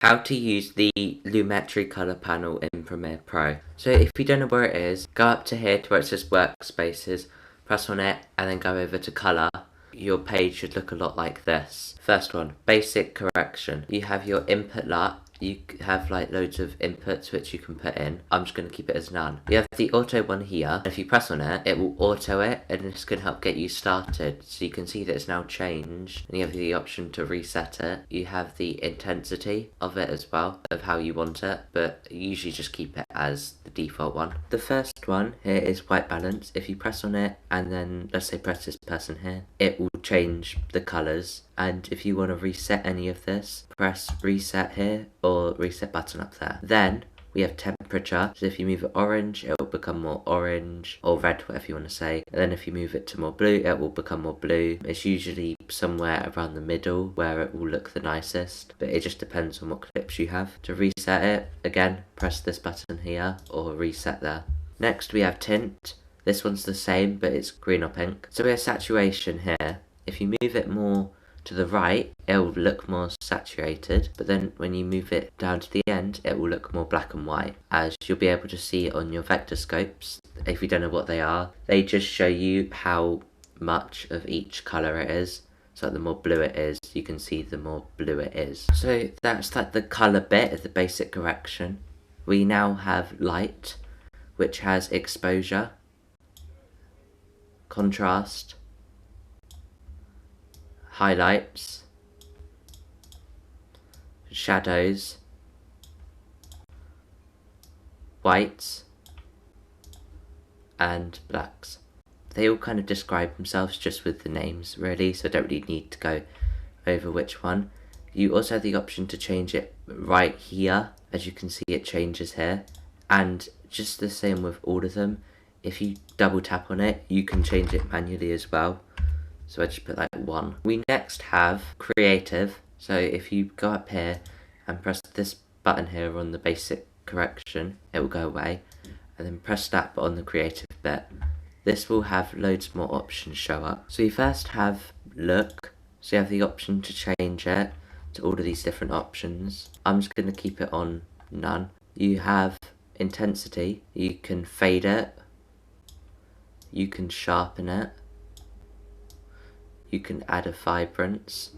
How to use the Lumetri Colour Panel in Premiere Pro. So if you don't know where it is, go up to here to where it says Workspaces, press on it and then go over to Colour. Your page should look a lot like this. First one, Basic Correction. You have your input LUT. You have like loads of inputs which you can put in. I'm just going to keep it as none. You have the auto one here. If you press on it, it will auto it and this can help get you started. So you can see that it's now changed. And you have the option to reset it. You have the intensity of it as well, of how you want it. But usually just keep it as the default one. The first one here is white balance. If you press on it and then let's say press this person here, it will change the colours. And if you want to reset any of this, press reset here or reset button up there. Then we have temperature. So if you move it orange, it will become more orange, or red, whatever you want to say. And then if you move it to more blue, it will become more blue. It's usually somewhere around the middle where it will look the nicest, but it just depends on what clips you have. To reset it, again, press this button here or reset there. Next we have tint. This one's the same, but it's green or pink. So we have saturation here. If you move it more to the right, it will look more saturated, but then when you move it down to the end, it will look more black and white. As you'll be able to see on your vector scopes, if you don't know what they are, they just show you how much of each colour it is. So the more blue it is, you can see the more blue it is. So that's like the colour bit of the basic correction. We now have light, which has exposure, contrast, highlights, shadows, whites, and blacks. They all kind of describe themselves just with the names really, so I don't really need to go over which one. You also have the option to change it right here. As you can see, it changes here, and just the same with all of them. If you double tap on it, you can change it manually as well. So I just put like 1. We next have creative. So if you go up here and press this button here on the basic correction, it will go away. And then press that on the creative bit. This will have loads more options show up. So you first have look. So you have the option to change it to all of these different options. I'm just going to keep it on none. You have intensity. You can fade it. You can sharpen it. You can add a vibrance,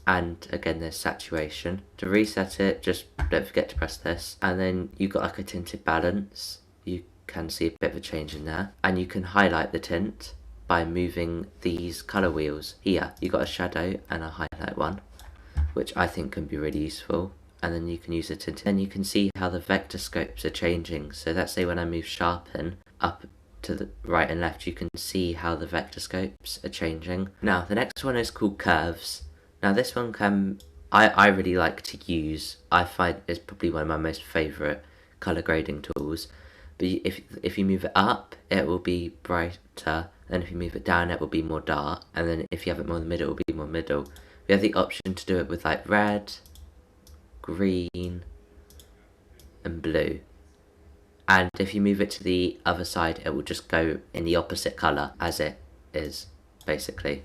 and again there's saturation. To reset it, just don't forget to press this, and then you've got like a tinted balance. You can see a bit of a change in there, and you can highlight the tint by moving these colour wheels here. You've got a shadow and a highlight one, which I think can be really useful, and then you can use a tint. Then you can see how the vector scopes are changing. So let's say when I move sharpen up to the right and left, you can see how the vector scopes are changing. Now the next one is called curves. Now this one I really like to use. I find it's probably one of my most favourite colour grading tools. But if you move it up, it will be brighter, and if you move it down, it will be more dark, and then if you have it more in the middle, it will be more middle. We have the option to do it with like red, green, and blue. And if you move it to the other side, it will just go in the opposite colour as it is, basically.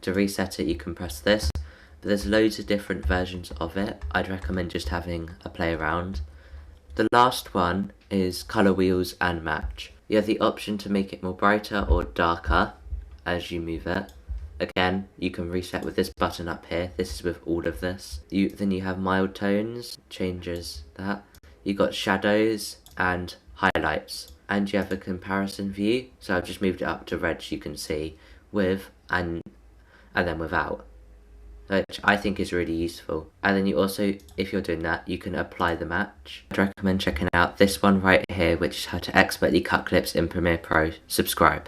To reset it, you can press this, but there's loads of different versions of it. I'd recommend just having a play around. The last one is colour wheels and match. You have the option to make it more brighter or darker as you move it. Again, you can reset with this button up here. This is with all of this. Then you have mild tones, changes that. You've got shadows and highlights, and you have a comparison view. So I've just moved it up to red so you can see with and then without, which I think is really useful. And then you also, if you're doing that, you can apply the match. I'd recommend checking out this one right here, which is how to expertly cut clips in Premiere Pro. Subscribe.